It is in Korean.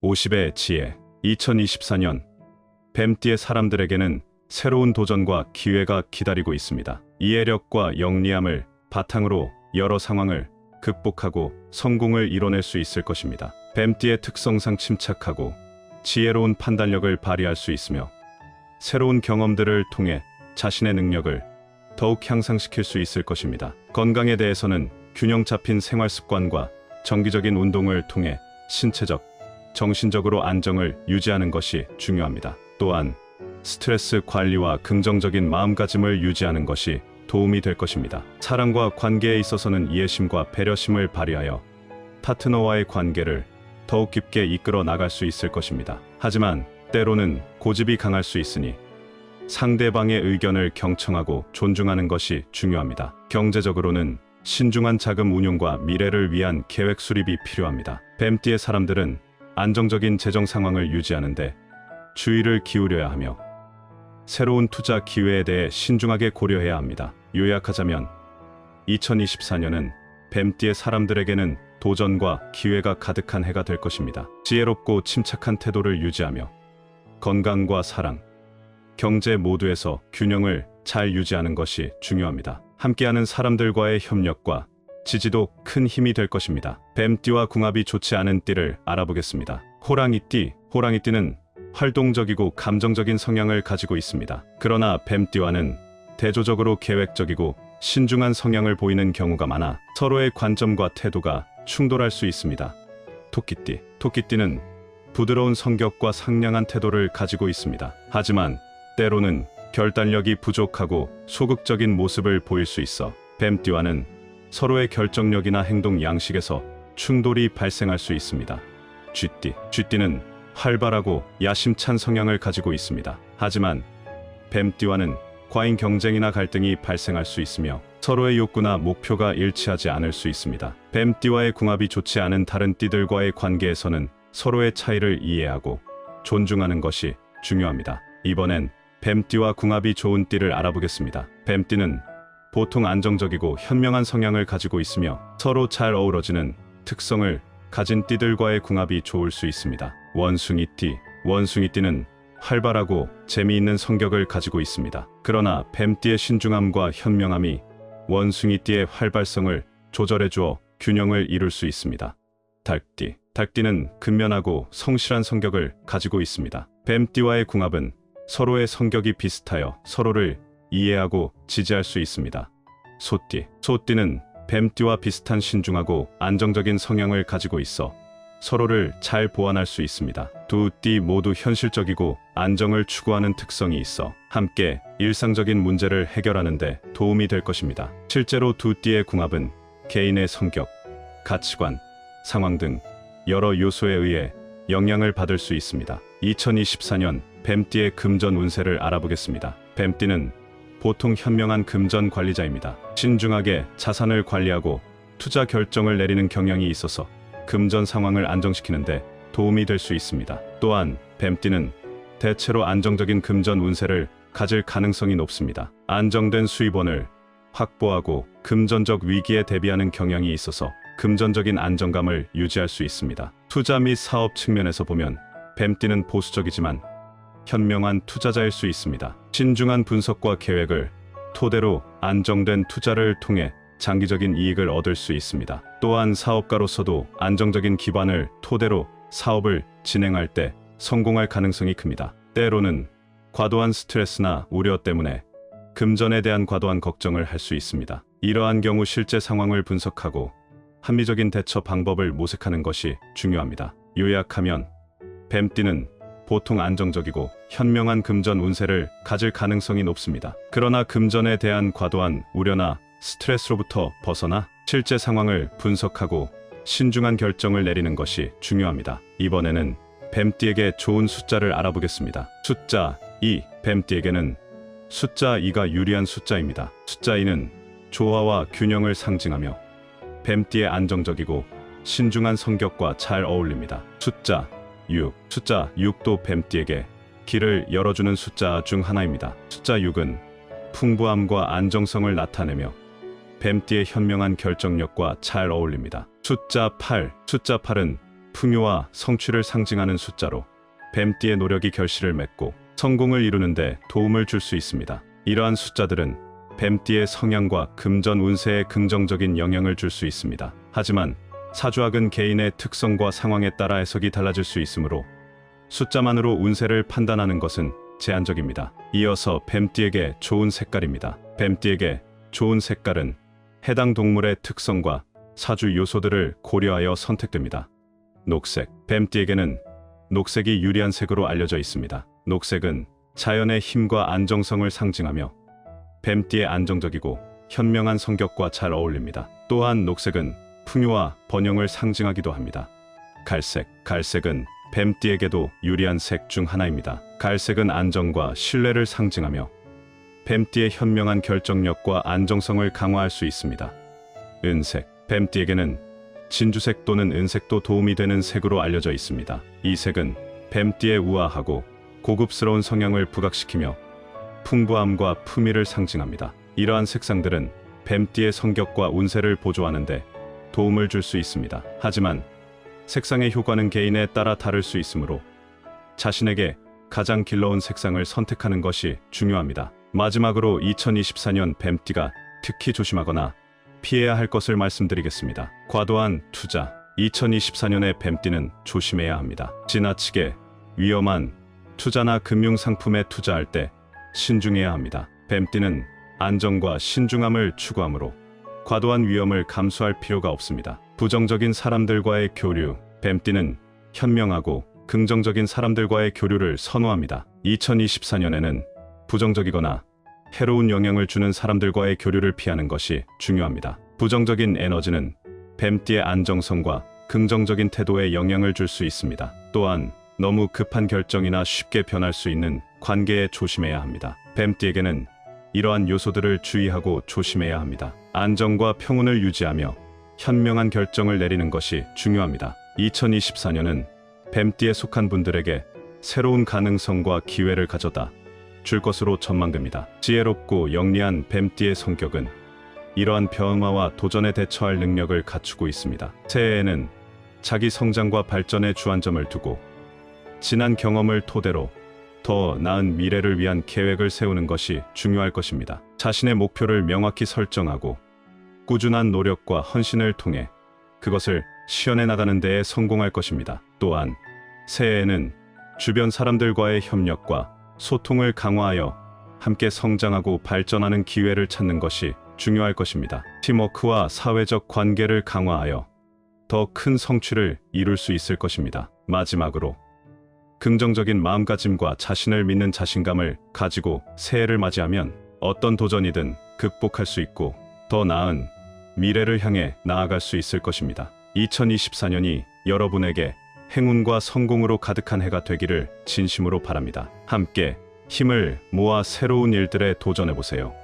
50의 지혜. 2024년 뱀띠의 사람들에게는 새로운 도전과 기회가 기다리고 있습니다. 이해력과 영리함을 바탕으로 여러 상황을 극복하고 성공을 이뤄낼 수 있을 것입니다. 뱀띠의 특성상 침착하고 지혜로운 판단력을 발휘할 수 있으며 새로운 경험들을 통해 자신의 능력을 더욱 향상시킬 수 있을 것입니다. 건강에 대해서는 균형 잡힌 생활 습관과 정기적인 운동을 통해 신체적, 정신적으로 안정을 유지하는 것이 중요합니다. 또한 스트레스 관리와 긍정적인 마음가짐을 유지하는 것이 도움이 될 것입니다. 사랑과 관계에 있어서는 이해심과 배려심을 발휘하여 파트너와의 관계를 더욱 깊게 이끌어 나갈 수 있을 것입니다. 하지만 때로는 고집이 강할 수 있으니 상대방의 의견을 경청하고 존중하는 것이 중요합니다. 경제적으로는 신중한 자금 운용과 미래를 위한 계획 수립이 필요합니다. 뱀띠의 사람들은 안정적인 재정 상황을 유지하는데 주의를 기울여야 하며 새로운 투자 기회에 대해 신중하게 고려해야 합니다. 요약하자면 2024년은 뱀띠의 사람들에게는 도전과 기회가 가득한 해가 될 것입니다. 지혜롭고 침착한 태도를 유지하며 건강과 사랑, 경제 모두에서 균형을 잘 유지하는 것이 중요합니다. 함께하는 사람들과의 협력과 지지도 큰 힘이 될 것입니다. 뱀띠와 궁합이 좋지 않은 띠를 알아보겠습니다. 호랑이띠. 호랑이띠는 활동적이고 감정적인 성향을 가지고 있습니다. 그러나 뱀띠와는 대조적으로 계획적이고 신중한 성향을 보이는 경우가 많아 서로의 관점과 태도가 충돌할 수 있습니다. 토끼띠. 토끼띠는 부드러운 성격과 상냥한 태도를 가지고 있습니다. 하지만 때로는 결단력이 부족하고 소극적인 모습을 보일 수 있어 뱀띠와는 서로의 결정력이나 행동 양식에서 충돌이 발생할 수 있습니다. 쥐띠. 쥐띠는 활발하고 야심찬 성향을 가지고 있습니다. 하지만 뱀띠와는 과잉 경쟁이나 갈등이 발생할 수 있으며 서로의 욕구나 목표가 일치하지 않을 수 있습니다. 뱀띠와의 궁합이 좋지 않은 다른 띠들과의 관계에서는 서로의 차이를 이해하고 존중하는 것이 중요합니다. 이번엔 뱀띠와 궁합이 좋은 띠를 알아보겠습니다. 뱀띠는 보통 안정적이고 현명한 성향을 가지고 있으며 서로 잘 어우러지는 특성을 가진 띠들과의 궁합이 좋을 수 있습니다. 원숭이띠. 원숭이띠는 활발하고 재미있는 성격을 가지고 있습니다. 그러나 뱀띠의 신중함과 현명함이 원숭이띠의 활발성을 조절해주어 균형을 이룰 수 있습니다. 닭띠. 닭띠는 근면하고 성실한 성격을 가지고 있습니다. 뱀띠와의 궁합은 서로의 성격이 비슷하여 서로를 이해하고 지지할 수 있습니다. 소띠. 소띠는 뱀띠와 비슷한 신중하고 안정적인 성향을 가지고 있어 서로를 잘 보완할 수 있습니다. 두 띠 모두 현실적이고 안정을 추구하는 특성이 있어 함께 일상적인 문제를 해결하는 데 도움이 될 것입니다. 실제로 두 띠의 궁합은 개인의 성격, 가치관, 상황 등 여러 요소에 의해 영향을 받을 수 있습니다. 2024년 뱀띠의 금전 운세를 알아보겠습니다. 뱀띠는 보통 현명한 금전 관리자입니다. 신중하게 자산을 관리하고 투자 결정을 내리는 경향이 있어서 금전 상황을 안정시키는데 도움이 될 수 있습니다. 또한 뱀띠는 대체로 안정적인 금전 운세를 가질 가능성이 높습니다. 안정된 수입원을 확보하고 금전적 위기에 대비하는 경향이 있어서 금전적인 안정감을 유지할 수 있습니다. 투자 및 사업 측면에서 보면 뱀띠는 보수적이지만 현명한 투자자일 수 있습니다. 신중한 분석과 계획을 토대로 안정된 투자를 통해 장기적인 이익을 얻을 수 있습니다. 또한 사업가로서도 안정적인 기반을 토대로 사업을 진행할 때 성공할 가능성이 큽니다. 때로는 과도한 스트레스나 우려 때문에 금전에 대한 과도한 걱정을 할 수 있습니다. 이러한 경우 실제 상황을 분석하고 합리적인 대처 방법을 모색하는 것이 중요합니다. 요약하면 뱀띠는 보통 안정적이고 현명한 금전 운세를 가질 가능성이 높습니다. 그러나 금전에 대한 과도한 우려나 스트레스로부터 벗어나 실제 상황을 분석하고 신중한 결정을 내리는 것이 중요합니다. 이번에는 뱀띠에게 좋은 숫자를 알아보겠습니다. 숫자 2. 뱀띠에게는 숫자 2가 유리한 숫자입니다. 숫자 2는 조화와 균형을 상징하며 뱀띠의 안정적이고 신중한 성격과 잘 어울립니다. 숫자 6. 숫자 6도 뱀띠에게 길을 열어주는 숫자 중 하나입니다. 숫자 6은 풍부함과 안정성을 나타내며 뱀띠의 현명한 결정력과 잘 어울립니다. 숫자 8. 숫자 8은 풍요와 성취를 상징하는 숫자로 뱀띠의 노력이 결실을 맺고 성공을 이루는데 도움을 줄 수 있습니다. 이러한 숫자들은 뱀띠의 성향과 금전 운세에 긍정적인 영향을 줄 수 있습니다. 하지만 사주학은 개인의 특성과 상황에 따라 해석이 달라질 수 있으므로 숫자만으로 운세를 판단하는 것은 제한적입니다. 이어서 뱀띠에게 좋은 색깔입니다. 뱀띠에게 좋은 색깔은 해당 동물의 특성과 사주 요소들을 고려하여 선택됩니다. 녹색. 뱀띠에게는 녹색이 유리한 색으로 알려져 있습니다. 녹색은 자연의 힘과 안정성을 상징하며 뱀띠의 안정적이고 현명한 성격과 잘 어울립니다. 또한 녹색은 풍요와 번영을 상징하기도 합니다. 갈색. 갈색은 뱀띠에게도 유리한 색 중 하나입니다. 갈색은 안정과 신뢰를 상징하며 뱀띠의 현명한 결정력과 안정성을 강화할 수 있습니다. 은색. 뱀띠에게는 진주색 또는 은색도 도움이 되는 색으로 알려져 있습니다. 이 색은 뱀띠의 우아하고 고급스러운 성향을 부각시키며 풍부함과 품위를 상징합니다. 이러한 색상들은 뱀띠의 성격과 운세를 보조하는데 도움을 줄 수 있습니다. 하지만 색상의 효과는 개인에 따라 다를 수 있으므로 자신에게 가장 길러온 색상을 선택하는 것이 중요합니다. 마지막으로 2024년 뱀띠가 특히 조심하거나 피해야 할 것을 말씀드리겠습니다. 과도한 투자. 2024년에 뱀띠는 조심해야 합니다. 지나치게 위험한 투자나 금융상품에 투자할 때 신중해야 합니다. 뱀띠는 안정과 신중함을 추구하므로 과도한 위험을 감수할 필요가 없습니다. 부정적인 사람들과의 교류. 뱀띠는 현명하고 긍정적인 사람들과의 교류를 선호합니다. 2024년에는 부정적이거나 해로운 영향을 주는 사람들과의 교류를 피하는 것이 중요합니다. 부정적인 에너지는 뱀띠의 안정성과 긍정적인 태도에 영향을 줄 수 있습니다. 또한 너무 급한 결정이나 쉽게 변할 수 있는 관계에 조심해야 합니다. 뱀띠에게는 이러한 요소들을 주의하고 조심해야 합니다. 안정과 평온을 유지하며 현명한 결정을 내리는 것이 중요합니다. 2024년은 뱀띠에 속한 분들에게 새로운 가능성과 기회를 가져다 줄 것으로 전망됩니다. 지혜롭고 영리한 뱀띠의 성격은 이러한 변화와 도전에 대처할 능력을 갖추고 있습니다. 새해에는 자기 성장과 발전에 주안점을 두고 지난 경험을 토대로 더 나은 미래를 위한 계획을 세우는 것이 중요할 것입니다. 자신의 목표를 명확히 설정하고 꾸준한 노력과 헌신을 통해 그것을 실현해 나가는 데에 성공할 것입니다. 또한 새해에는 주변 사람들과의 협력과 소통을 강화하여 함께 성장하고 발전하는 기회를 찾는 것이 중요할 것입니다. 팀워크와 사회적 관계를 강화하여 더 큰 성취를 이룰 수 있을 것입니다. 마지막으로 긍정적인 마음가짐과 자신을 믿는 자신감을 가지고 새해를 맞이하면 어떤 도전이든 극복할 수 있고 더 나은 미래를 향해 나아갈 수 있을 것입니다. 2024년이 여러분에게 행운과 성공으로 가득한 해가 되기를 진심으로 바랍니다. 함께 힘을 모아 새로운 일들에 도전해보세요.